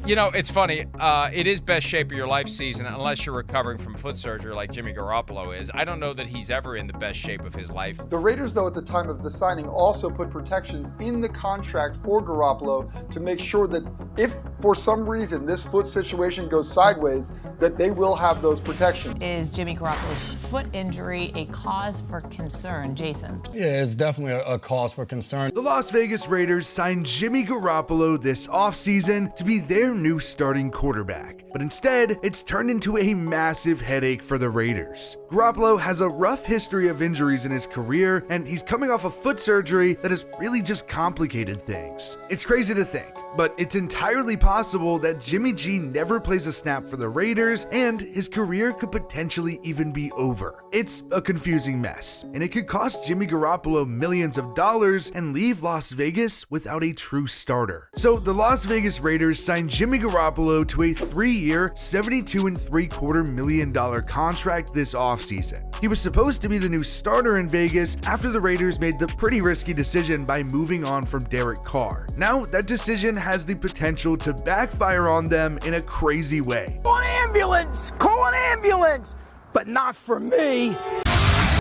You know, it's funny. It is best shape of your life season unless you're recovering from foot surgery like Jimmy Garoppolo is. I don't know that he's ever in the best shape of his life. The Raiders, though, at the time of the signing also put protections in the contract for Garoppolo to make sure that if for some reason this foot situation goes sideways, that they will have those protections. Is Jimmy Garoppolo's foot injury a cause for concern? Jason? Yeah, it's definitely a cause for concern. The Las Vegas Raiders signed Jimmy Garoppolo this offseason to be their new starting quarterback, but instead, it's turned into a massive headache for the Raiders. Garoppolo has a rough history of injuries in his career, and he's coming off a foot surgery that has really just complicated things. It's crazy to think, but it's entirely possible that Jimmy G never plays a snap for the Raiders, and his career could potentially even be over. It's a confusing mess, and it could cost Jimmy Garoppolo millions of dollars and leave Las Vegas without a true starter. So the Las Vegas Raiders signed Jimmy Garoppolo to a 3-year, $72.75 million contract this offseason. He was supposed to be the new starter in Vegas after the Raiders made the pretty risky decision by moving on from Derek Carr. Now, that decision has the potential to backfire on them in a crazy way. Call an ambulance! Call an ambulance! But not for me.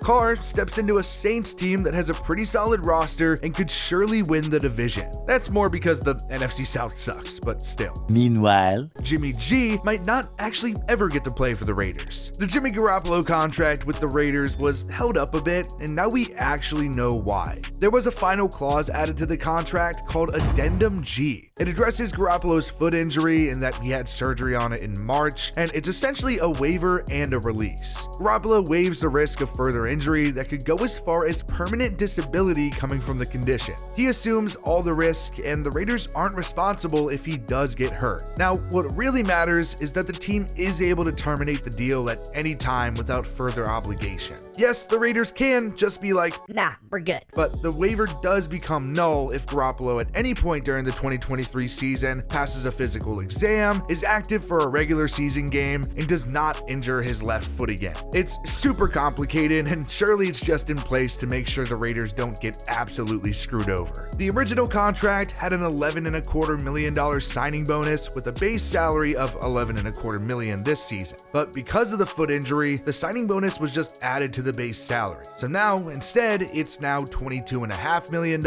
Carr steps into a Saints team that has a pretty solid roster and could surely win the division. That's more because the NFC South sucks, but still. Meanwhile, Jimmy G might not actually ever get to play for the Raiders. The Jimmy Garoppolo contract with the Raiders was held up a bit, and now we actually know why. There was a final clause added to the contract called Addendum G. It addresses Garoppolo's foot injury and that he had surgery on it in March, and it's essentially a waiver and a release. Garoppolo waives the risk of further injury that could go as far as permanent disability coming from the condition. He assumes all the risk, and the Raiders aren't responsible if he does get hurt. Now, what really matters is that the team is able to terminate the deal at any time without further obligation. Yes, the Raiders can just be like, nah, we're good. But the waiver does become null if Garoppolo at any point during the 2023 season passes a physical exam, is active for a regular season game, and does not injure his left foot again. It's super complicated, and surely it's just in place to make sure the Raiders don't get absolutely screwed over. The original contract had an $11.25 million signing bonus with a base salary of $11.25 million this season, but because of the foot injury, the signing bonus was just added to the base salary. So now, instead, it's now $22.5 million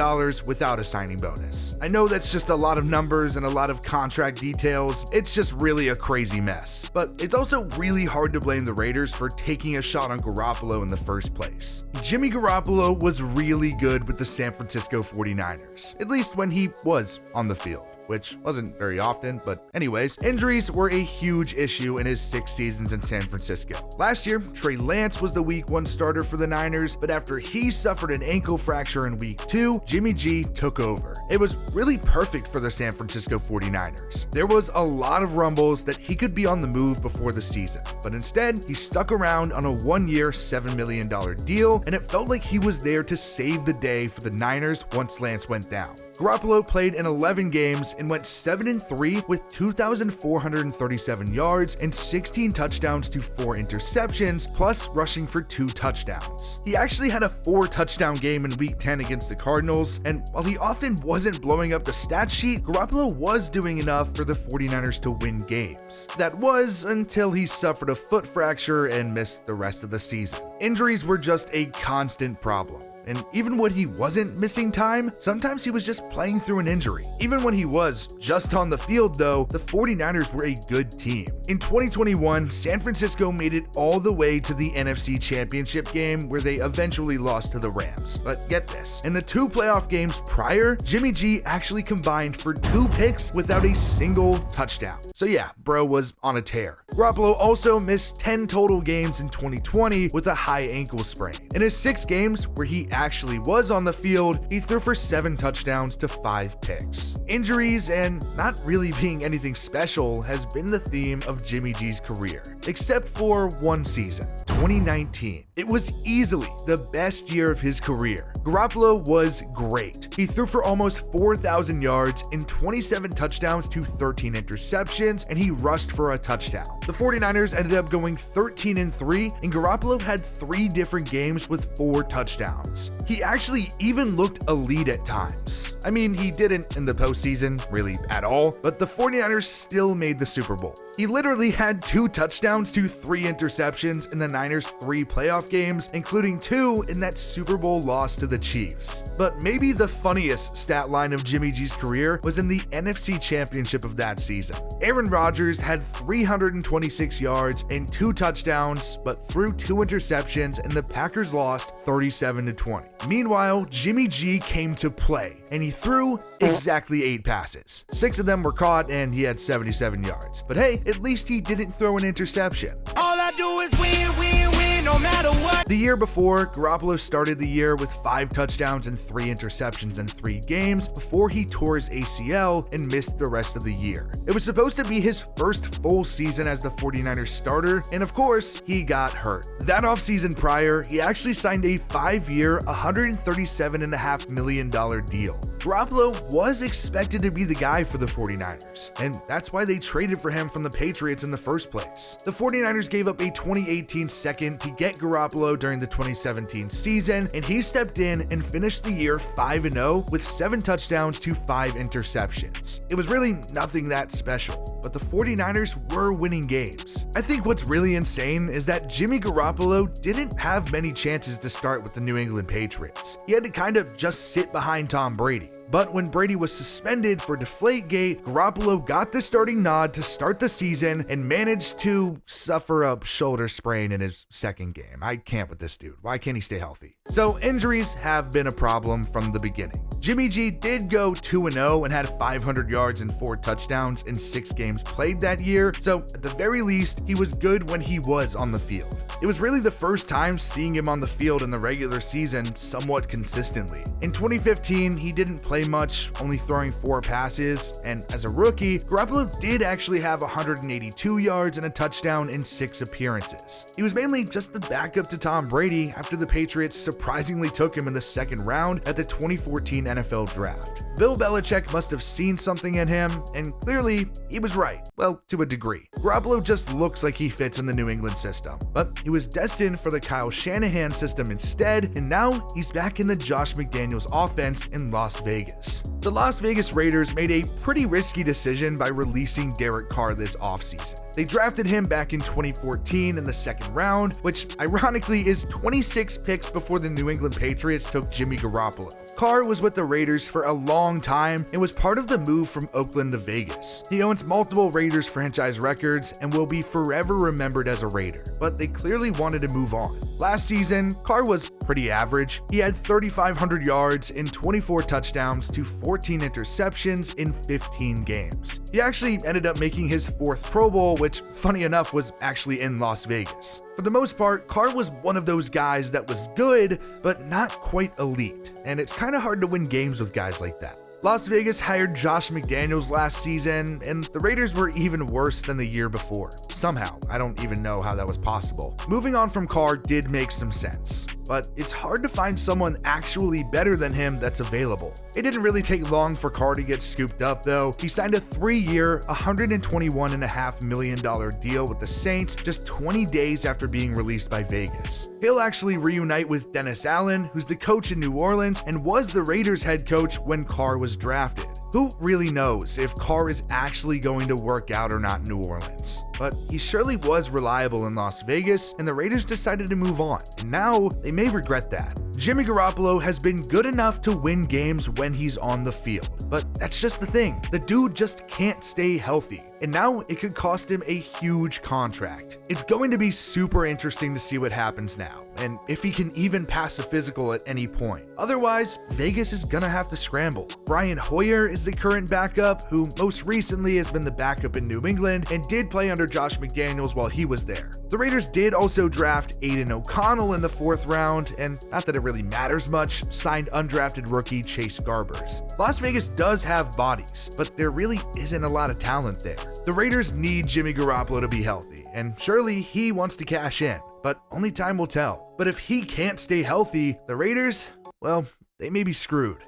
without a signing bonus. I know that's just a lot of numbers and a lot of contract details. It's just really a crazy mess. But it's also really hard to blame the Raiders for taking a shot on Garoppolo in the first place. Jimmy Garoppolo was really good with the San Francisco 49ers, at least when he was on the field, which wasn't very often, but anyways, injuries were a huge issue in his 6 seasons in San Francisco. Last year, Trey Lance was the week 1 starter for the Niners, but after he suffered an ankle fracture in week 2, Jimmy G took over. It was really perfect for the San Francisco 49ers. There was a lot of rumbles that he could be on the move before the season, but instead, he stuck around on a 1-year, $7 million deal, and it felt like he was there to save the day for the Niners once Lance went down. Garoppolo played in 11 games and went 7-3 with 2,437 yards and 16 touchdowns to 4 interceptions, plus rushing for 2 touchdowns. He actually had a 4-touchdown game in week 10 against the Cardinals, and while he often wasn't blowing up the stat sheet, Garoppolo was doing enough for the 49ers to win games. That was until he suffered a foot fracture and missed the rest of the season. Injuries were just a constant problem. And even when he wasn't missing time, sometimes he was just playing through an injury. Even when he was just on the field though, the 49ers were a good team. In 2021, San Francisco made it all the way to the NFC Championship game where they eventually lost to the Rams. But get this, in the 2 playoff games prior, Jimmy G actually combined for 2 picks without a single touchdown. So yeah, bro was on a tear. Garoppolo also missed 10 total games in 2020 with a high ankle sprain. In his 6 games where he actually was on the field, he threw for 7 touchdowns to 5 picks. Injuries and not really being anything special has been the theme of Jimmy G's career, except for one season, 2019. It was easily the best year of his career. Garoppolo was great. He threw for almost 4,000 yards and 27 touchdowns to 13 interceptions, and he rushed for a touchdown. The 49ers ended up going 13-3, and Garoppolo had 3 different games with 4 touchdowns. playoffs. He actually even looked elite at times. I mean, he didn't in the postseason, really at all, but the 49ers still made the Super Bowl. He literally had 2 touchdowns to 3 interceptions in the Niners' 3 playoff games, including 2 in that Super Bowl loss to the Chiefs. But maybe the funniest stat line of Jimmy G's career was in the NFC Championship of that season. Aaron Rodgers had 326 yards and 2 touchdowns, but threw 2 interceptions, and the Packers lost 37-20. Meanwhile, Jimmy G came to play, and he threw exactly 8 passes. 6 of them were caught, and he had 77 yards. But hey, at least he didn't throw an interception. All I do is win, win, win, no matter what. The year before, Garoppolo started the year with 5 touchdowns and 3 interceptions in 3 games before he tore his ACL and missed the rest of the year. It was supposed to be his first full season as the 49ers starter, and of course, he got hurt. That offseason prior, he actually signed a 5-year, $137.5 million deal. Garoppolo was expected to be the guy for the 49ers, and that's why they traded for him from the Patriots in the first place. The 49ers gave up a 2018 second to get Garoppolo during the 2017 season, and he stepped in and finished the year 5-0 with 7 touchdowns to 5 interceptions. It was really nothing that special, but the 49ers were winning games. I think what's really insane is that Jimmy Garoppolo didn't have many chances to start with the New England Patriots. He had to kind of just sit behind Tom Brady. But when Brady was suspended for Deflategate, Garoppolo got the starting nod to start the season and managed to suffer a shoulder sprain in his second game. I can't with this dude. Why can't he stay healthy? So injuries have been a problem from the beginning. Jimmy G did go 2-0 and had 500 yards and 4 touchdowns in 6 games played that year, so at the very least, he was good when he was on the field. It was really the first time seeing him on the field in the regular season somewhat consistently. In 2015, he didn't play much, only throwing 4 passes, and as a rookie, Garoppolo did actually have 182 yards and a touchdown in 6 appearances. He was mainly just the backup to Tom Brady after the Patriots surprisingly took him in the second round at the 2014 NFL Draft. Bill Belichick must have seen something in him, and clearly, he was right. Well, to a degree. Garoppolo just looks like he fits in the New England system, but he was destined for the Kyle Shanahan system instead, and now he's back in the Josh McDaniels offense in Las Vegas. The Las Vegas Raiders made a pretty risky decision by releasing Derek Carr this offseason. They drafted him back in 2014 in the second round, which ironically is 26 picks before the New England Patriots took Jimmy Garoppolo. Carr was with the Raiders for a long time and was part of the move from Oakland to Vegas. He owns multiple Raiders franchise records and will be forever remembered as a Raider, but they clearly wanted to move on. Last season, Carr was pretty average. He had 3,500 yards and 24 touchdowns to 14 interceptions in 15 games. He actually ended up making his 4th Pro Bowl, which, funny enough, was actually in Las Vegas. For the most part, Carr was one of those guys that was good, but not quite elite, and it's kind of hard to win games with guys like that. Las Vegas hired Josh McDaniels last season, and the Raiders were even worse than the year before. Somehow, I don't even know how that was possible. Moving on from Carr did make some sense, but it's hard to find someone actually better than him that's available. It didn't really take long for Carr to get scooped up though. He signed a 3-year, $121.5 million deal with the Saints just 20 days after being released by Vegas. He'll actually reunite with Dennis Allen, who's the coach in New Orleans and was the Raiders head coach when Carr was drafted. Who really knows if Carr is actually going to work out or not in New Orleans? But he surely was reliable in Las Vegas, and the Raiders decided to move on, and now they may regret that. Jimmy Garoppolo has been good enough to win games when he's on the field, but that's just the thing. The dude just can't stay healthy, and now it could cost him a huge contract. It's going to be super interesting to see what happens now, and if he can even pass a physical at any point. Otherwise, Vegas is gonna have to scramble. Brian Hoyer is the current backup, who most recently has been the backup in New England and did play under Josh McDaniels while he was there. The Raiders did also draft Aiden O'Connell in the 4th round, and not that it really matters much, signed undrafted rookie Chase Garbers. Las Vegas does have bodies, but there really isn't a lot of talent there. The Raiders need Jimmy Garoppolo to be healthy, and surely he wants to cash in, but only time will tell. But if he can't stay healthy, the Raiders, well, they may be screwed.